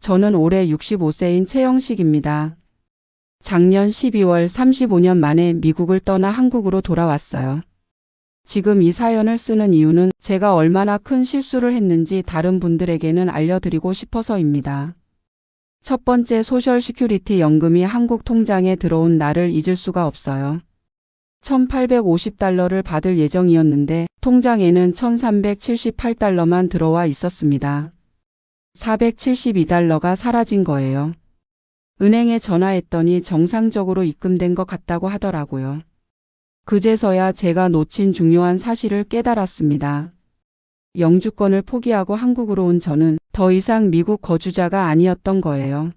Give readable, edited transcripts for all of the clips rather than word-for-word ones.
저는 올해 65세인 최영식입니다. 작년 12월 35년 만에 미국을 떠나 한국으로 돌아왔어요. 지금 이 사연을 쓰는 이유는 제가 얼마나 큰 실수를 했는지 다른 분들에게는 알려드리고 싶어서입니다. 첫 번째, 소셜 시큐리티 연금이 한국 통장에 들어온 날을 잊을 수가 없어요. 1,850달러를 받을 예정이었는데 통장에는 1,378달러만 들어와 있었습니다. 472달러가 사라진 거예요. 은행에 전화했더니 정상적으로 입금된 것 같다고 하더라고요. 그제서야 제가 놓친 중요한 사실을 깨달았습니다. 영주권을 포기하고 한국으로 온 저는 더 이상 미국 거주자가 아니었던 거예요.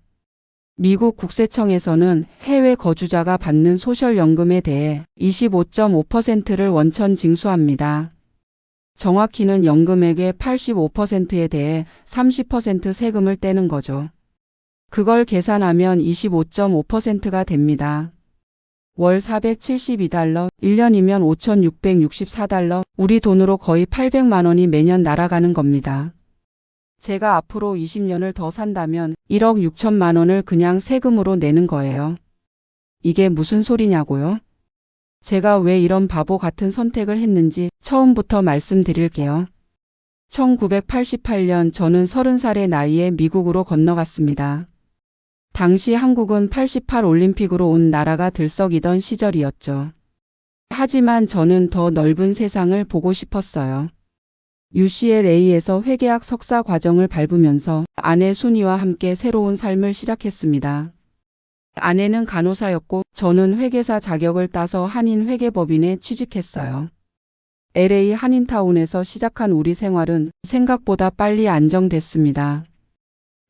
미국 국세청에서는 해외 거주자가 받는 소셜연금에 대해 25.5%를 원천 징수합니다. 정확히는 연금액의 85%에 대해 30% 세금을 떼는 거죠. 그걸 계산하면 25.5%가 됩니다. 월 472달러, 1년이면 5,664달러, 우리 돈으로 거의 800만 원이 매년 날아가는 겁니다. 제가 앞으로 20년을 더 산다면 1억 6천만 원을 그냥 세금으로 내는 거예요. 이게 무슨 소리냐고요? 제가 왜 이런 바보 같은 선택을 했는지 처음부터 말씀드릴게요. 1988년 저는 30살의 나이에 미국으로 건너갔습니다. 당시 한국은 88 올림픽으로 온 나라가 들썩이던 시절이었죠. 하지만 저는 더 넓은 세상을 보고 싶었어요. UCLA에서 회계학 석사 과정을 밟으면서 아내 순이와 함께 새로운 삶을 시작했습니다. 아내는 간호사였고 저는 회계사 자격을 따서 한인 회계법인에 취직했어요. LA 한인타운에서 시작한 우리 생활은 생각보다 빨리 안정됐습니다.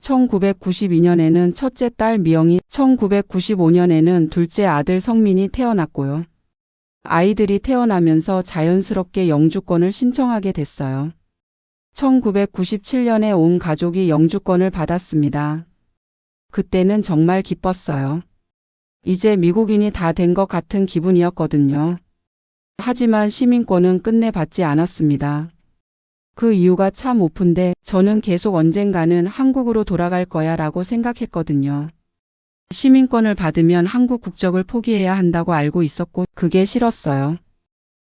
1992년에는 첫째 딸 미영이, 1995년에는 둘째 아들 성민이 태어났고요. 아이들이 태어나면서 자연스럽게 영주권을 신청하게 됐어요. 1997년에 온 가족이 영주권을 받았습니다. 그때는 정말 기뻤어요. 이제 미국인이 다 된 것 같은 기분이었거든요. 하지만 시민권은 끝내 받지 않았습니다. 그 이유가 참 오픈데 저는 계속 언젠가는 한국으로 돌아갈 거야 라고 생각했거든요. 시민권을 받으면 한국 국적을 포기해야 한다고 알고 있었고 그게 싫었어요.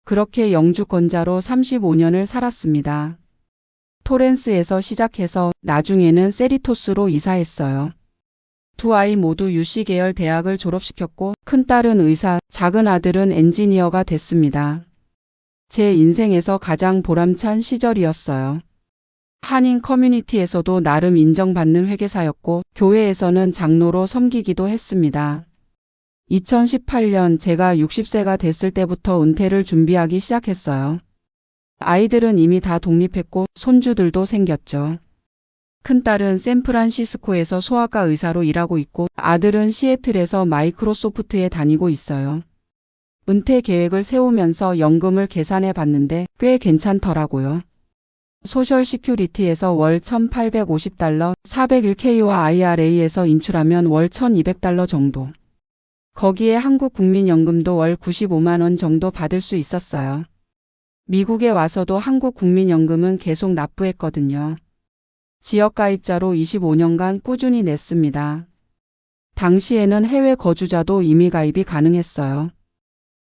그렇게 영주권자로 35년을 살았습니다. 토렌스에서 시작해서 나중에는 세리토스로 이사했어요. 두 아이 모두 UC 계열 대학을 졸업시켰고 큰딸은 의사, 작은 아들은 엔지니어가 됐습니다. 제 인생에서 가장 보람찬 시절이었어요. 한인 커뮤니티에서도 나름 인정받는 회계사였고 교회에서는 장로로 섬기기도 했습니다. 2018년 제가 60세가 됐을 때부터 은퇴를 준비하기 시작했어요. 아이들은 이미 다 독립했고 손주들도 생겼죠. 큰딸은 샌프란시스코에서 소아과 의사로 일하고 있고 아들은 시애틀에서 마이크로소프트에 다니고 있어요. 은퇴 계획을 세우면서 연금을 계산해 봤는데 꽤 괜찮더라고요. 소셜 시큐리티에서 월 1,850달러, 401k와 IRA에서 인출하면 월 1,200달러 정도. 거기에 한국 국민연금도 월 95만 원 정도 받을 수 있었어요. 미국에 와서도 한국 국민연금은 계속 납부했거든요. 지역가입자로 25년간 꾸준히 냈습니다. 당시에는 해외 거주자도 임의 가입이 가능했어요.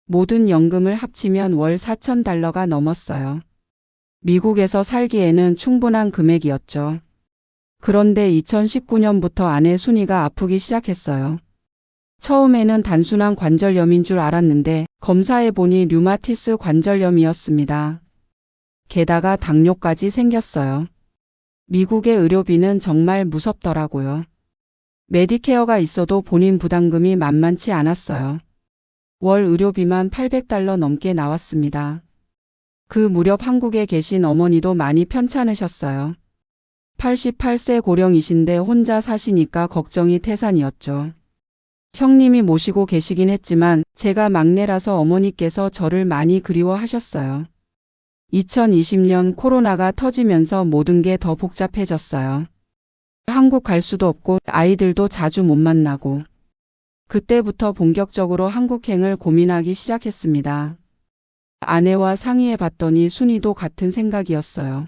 모든 연금을 합치면 월 4,000달러가 넘었어요. 미국에서 살기에는 충분한 금액이었죠. 그런데 2019년부터 아내 순이가 아프기 시작했어요. 처음에는 단순한 관절염인 줄 알았는데 검사해보니 류마티스 관절염이었습니다. 게다가 당뇨까지 생겼어요. 미국의 의료비는 정말 무섭더라고요. 메디케어가 있어도 본인 부담금이 만만치 않았어요. 월 의료비만 800달러 넘게 나왔습니다. 그 무렵 한국에 계신 어머니도 많이 편찮으셨어요. 88세 고령이신데 혼자 사시니까 걱정이 태산이었죠. 형님이 모시고 계시긴 했지만 제가 막내라서 어머니께서 저를 많이 그리워하셨어요. 2020년 코로나가 터지면서 모든 게 더 복잡해졌어요. 한국 갈 수도 없고 아이들도 자주 못 만나고 그때부터 본격적으로 한국행을 고민하기 시작했습니다. 아내와 상의해 봤더니 순이도 같은 생각이었어요.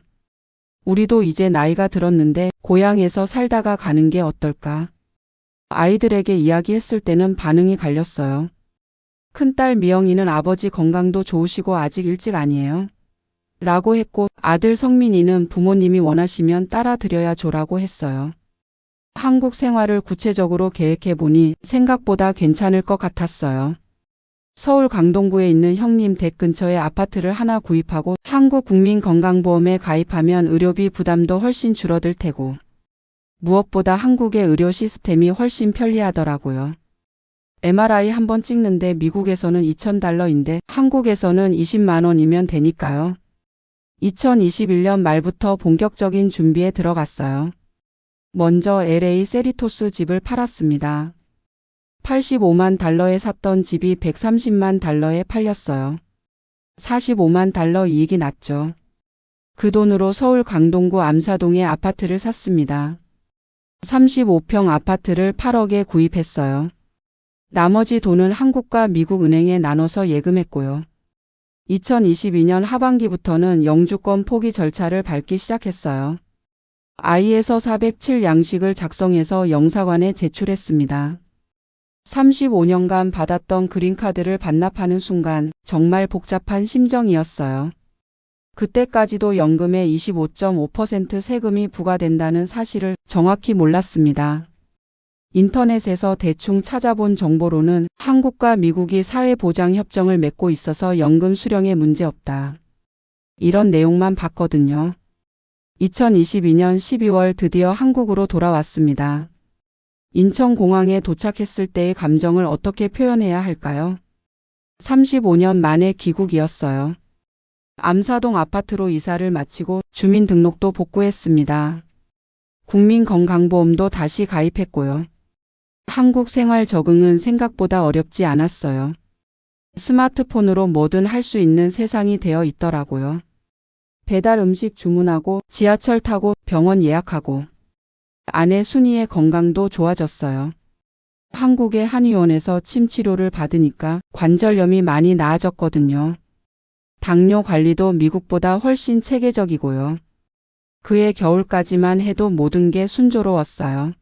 우리도 이제 나이가 들었는데 고향에서 살다가 가는 게 어떨까? 아이들에게 이야기했을 때는 반응이 갈렸어요. 큰딸 미영이는 아버지 건강도 좋으시고 아직 일찍 아니에요? 라고 했고, 아들 성민이는 부모님이 원하시면 따라 드려야 줘라고 했어요. 한국 생활을 구체적으로 계획해보니 생각보다 괜찮을 것 같았어요. 서울 강동구에 있는 형님 댁 근처에 아파트를 하나 구입하고 한국국민건강보험에 가입하면 의료비 부담도 훨씬 줄어들 테고, 무엇보다 한국의 의료 시스템이 훨씬 편리하더라고요. MRI 한번 찍는데 미국에서는 $2,000인데 한국에서는 20만 원이면 되니까요. 2021년 말부터 본격적인 준비에 들어갔어요. 먼저 LA 세리토스 집을 팔았습니다. $85만 샀던 집이 $130만 팔렸어요. $45만 이익이 났죠. 그 돈으로 서울 강동구 암사동에 아파트를 샀습니다. 35평 아파트를 8억에 구입했어요. 나머지 돈은 한국과 미국 은행에 나눠서 예금했고요. 2022년 하반기부터는 영주권 포기 절차를 밟기 시작했어요. ISO 407 양식을 작성해서 영사관에 제출했습니다. 35년간 받았던 그린카드를 반납하는 순간 정말 복잡한 심정이었어요. 그때까지도 연금에 25.5% 세금이 부과된다는 사실을 정확히 몰랐습니다. 인터넷에서 대충 찾아본 정보로는 한국과 미국이 사회보장협정을 맺고 있어서 연금 수령에 문제없다, 이런 내용만 봤거든요. 2022년 12월 드디어 한국으로 돌아왔습니다. 인천공항에 도착했을 때의 감정을 어떻게 표현해야 할까요? 35년 만에 귀국이었어요. 암사동 아파트로 이사를 마치고 주민등록도 복구했습니다. 국민건강보험도 다시 가입했고요. 한국 생활 적응은 생각보다 어렵지 않았어요. 스마트폰으로 뭐든 할 수 있는 세상이 되어 있더라고요. 배달 음식 주문하고 지하철 타고 병원 예약하고, 아내 순이의 건강도 좋아졌어요. 한국의 한의원에서 침 치료를 받으니까 관절염이 많이 나아졌거든요. 당뇨 관리도 미국보다 훨씬 체계적이고요. 그해 겨울까지만 해도 모든 게 순조로웠어요.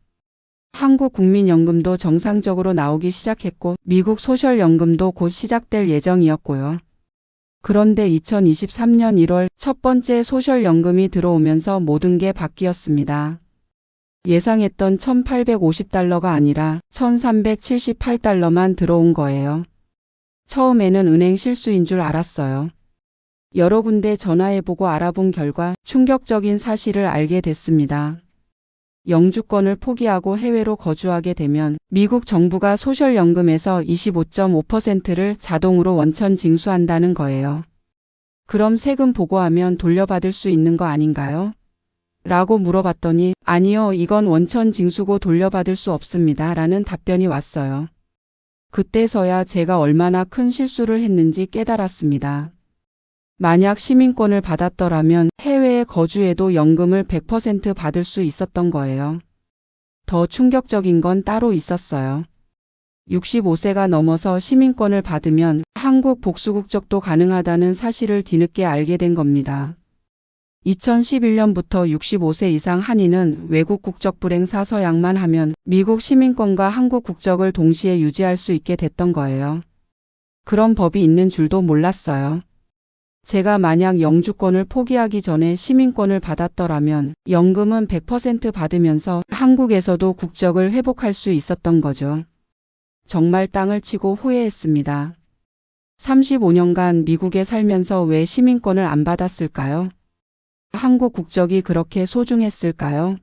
한국 국민연금도 정상적으로 나오기 시작했고 미국 소셜연금도 곧 시작될 예정이었고요. 그런데 2023년 1월 첫 번째 소셜연금이 들어오면서 모든 게 바뀌었습니다. 예상했던 $1,850가 아니라 $1,378만 들어온 거예요. 처음에는 은행 실수인 줄 알았어요. 여러 군데 전화해보고 알아본 결과 충격적인 사실을 알게 됐습니다. 영주권을 포기하고 해외로 거주하게 되면 미국 정부가 소셜연금에서 25.5%를 자동으로 원천 징수한다는 거예요. 그럼 세금 보고하면 돌려받을 수 있는 거 아닌가요? 라고 물어봤더니 아니요, 이건 원천 징수고 돌려받을 수 없습니다 라는 답변이 왔어요. 그때서야 제가 얼마나 큰 실수를 했는지 깨달았습니다. 만약 시민권을 받았더라면 해외에 거주해도 연금을 100% 받을 수 있었던 거예요. 더 충격적인 건 따로 있었어요. 65세가 넘어서 시민권을 받으면 한국 복수국적도 가능하다는 사실을 뒤늦게 알게 된 겁니다. 2011년부터 65세 이상 한인은 외국 국적 불행 사서약만 하면 미국 시민권과 한국 국적을 동시에 유지할 수 있게 됐던 거예요. 그런 법이 있는 줄도 몰랐어요. 제가 만약 영주권을 포기하기 전에 시민권을 받았더라면 연금은 100% 받으면서 한국에서도 국적을 회복할 수 있었던 거죠. 정말 땅을 치고 후회했습니다. 35년간 미국에 살면서 왜 시민권을 안 받았을까요? 한국 국적이 그렇게 소중했을까요?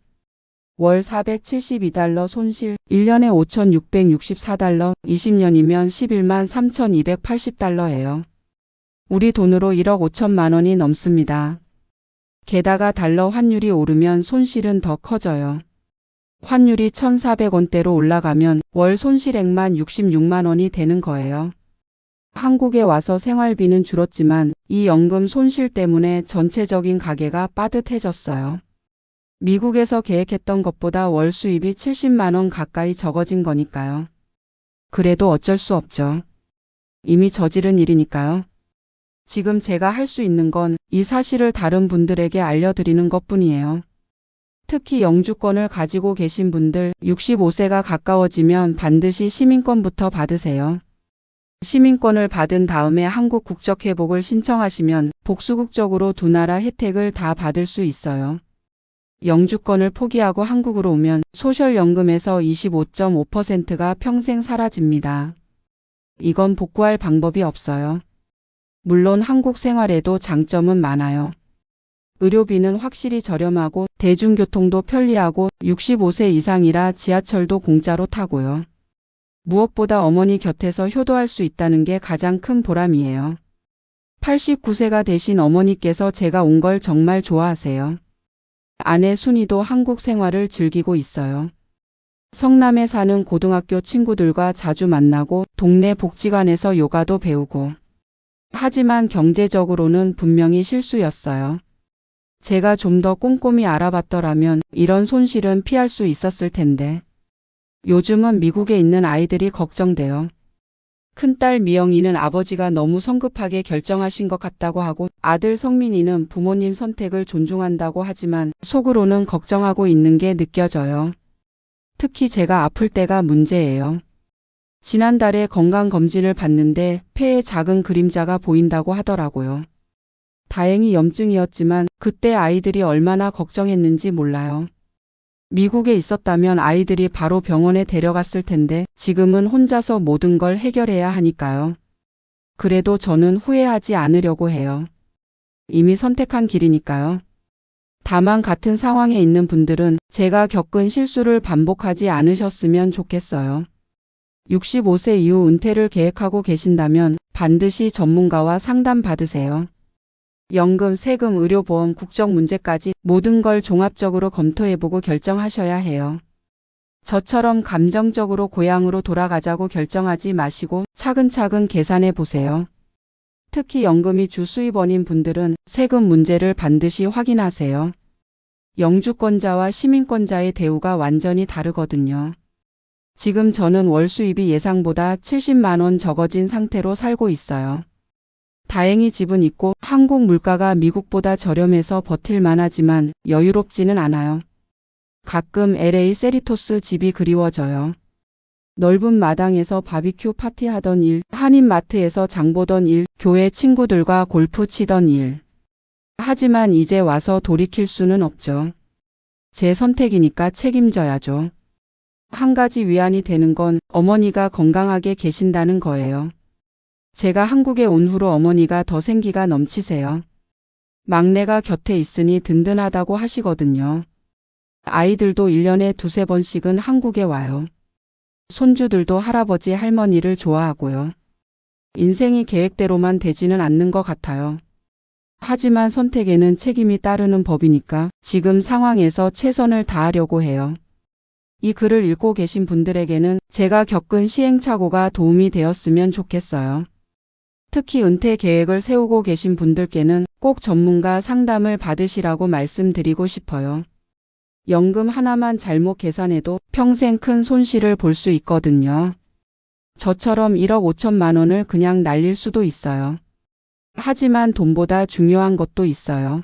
월 $472 손실, 1년에 $5,664, 20년이면 11만 3,280달러예요. 우리 돈으로 1억 5천만 원이 넘습니다. 게다가 달러 환율이 오르면 손실은 더 커져요. 환율이 1,400원대로 올라가면 월 손실액만 66만 원이 되는 거예요. 한국에 와서 생활비는 줄었지만 이 연금 손실 때문에 전체적인 가계가 빠듯해졌어요. 미국에서 계획했던 것보다 월 수입이 70만 원 가까이 적어진 거니까요. 그래도 어쩔 수 없죠. 이미 저지른 일이니까요. 지금 제가 할 수 있는 건 이 사실을 다른 분들에게 알려드리는 것뿐이에요. 특히 영주권을 가지고 계신 분들 65세가 가까워지면 반드시 시민권부터 받으세요. 시민권을 받은 다음에 한국 국적 회복을 신청하시면 복수국적으로 두 나라 혜택을 다 받을 수 있어요. 영주권을 포기하고 한국으로 오면 소셜연금에서 25.5%가 평생 사라집니다. 이건 복구할 방법이 없어요. 물론 한국 생활에도 장점은 많아요. 의료비는 확실히 저렴하고 대중교통도 편리하고 65세 이상이라 지하철도 공짜로 타고요. 무엇보다 어머니 곁에서 효도할 수 있다는 게 가장 큰 보람이에요. 89세가 되신 어머니께서 제가 온 걸 정말 좋아하세요. 아내 순이도 한국 생활을 즐기고 있어요. 성남에 사는 고등학교 친구들과 자주 만나고 동네 복지관에서 요가도 배우고. 하지만 경제적으로는 분명히 실수였어요. 제가 좀 더 꼼꼼히 알아봤더라면 이런 손실은 피할 수 있었을 텐데. 요즘은 미국에 있는 아이들이 걱정돼요. 큰딸 미영이는 아버지가 너무 성급하게 결정하신 것 같다고 하고 아들 성민이는 부모님 선택을 존중한다고 하지만 속으로는 걱정하고 있는 게 느껴져요. 특히 제가 아플 때가 문제예요. 지난달에 건강검진을 받는데 폐에 작은 그림자가 보인다고 하더라고요. 다행히 염증이었지만 그때 아이들이 얼마나 걱정했는지 몰라요. 미국에 있었다면 아이들이 바로 병원에 데려갔을 텐데 지금은 혼자서 모든 걸 해결해야 하니까요. 그래도 저는 후회하지 않으려고 해요. 이미 선택한 길이니까요. 다만 같은 상황에 있는 분들은 제가 겪은 실수를 반복하지 않으셨으면 좋겠어요. 65세 이후 은퇴를 계획하고 계신다면 반드시 전문가와 상담 받으세요. 연금, 세금, 의료보험, 국적 문제까지 모든 걸 종합적으로 검토해보고 결정하셔야 해요. 저처럼 감정적으로 고향으로 돌아가자고 결정하지 마시고 차근차근 계산해 보세요. 특히 연금이 주 수입원인 분들은 세금 문제를 반드시 확인하세요. 영주권자와 시민권자의 대우가 완전히 다르거든요. 지금 저는 월 수입이 예상보다 70만 원 적어진 상태로 살고 있어요. 다행히 집은 있고 한국 물가가 미국보다 저렴해서 버틸만 하지만 여유롭지는 않아요. 가끔 LA 세리토스 집이 그리워져요. 넓은 마당에서 바비큐 파티하던 일, 한인마트에서 장 보던 일, 교회 친구들과 골프 치던 일. 하지만 이제 와서 돌이킬 수는 없죠. 제 선택이니까 책임져야죠. 한 가지 위안이 되는 건 어머니가 건강하게 계신다는 거예요. 제가 한국에 온 후로 어머니가 더 생기가 넘치세요. 막내가 곁에 있으니 든든하다고 하시거든요. 아이들도 1년에 두세 번씩은 한국에 와요. 손주들도 할아버지 할머니를 좋아하고요. 인생이 계획대로만 되지는 않는 것 같아요. 하지만 선택에는 책임이 따르는 법이니까 지금 상황에서 최선을 다하려고 해요. 이 글을 읽고 계신 분들에게는 제가 겪은 시행착오가 도움이 되었으면 좋겠어요. 특히 은퇴 계획을 세우고 계신 분들께는 꼭 전문가 상담을 받으시라고 말씀드리고 싶어요. 연금 하나만 잘못 계산해도 평생 큰 손실을 볼 수 있거든요. 저처럼 1억 5천만 원을 그냥 날릴 수도 있어요. 하지만 돈보다 중요한 것도 있어요.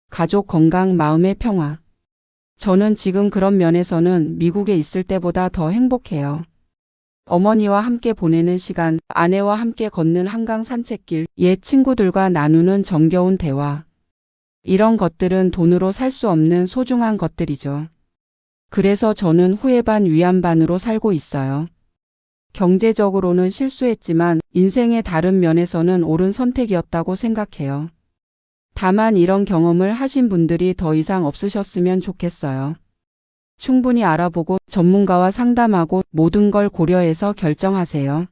가족 건강, 마음의 평화. 저는 지금 그런 면에서는 미국에 있을 때보다 더 행복해요. 어머니와 함께 보내는 시간, 아내와 함께 걷는 한강 산책길, 옛 친구들과 나누는 정겨운 대화. 이런 것들은 돈으로 살 수 없는 소중한 것들이죠. 그래서 저는 후회 반 위안 반으로 살고 있어요. 경제적으로는 실수했지만 인생의 다른 면에서는 옳은 선택이었다고 생각해요. 다만 이런 경험을 하신 분들이 더 이상 없으셨으면 좋겠어요. 충분히 알아보고 전문가와 상담하고 모든 걸 고려해서 결정하세요.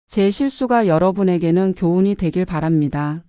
제 실수가 여러분에게는 교훈이 되길 바랍니다.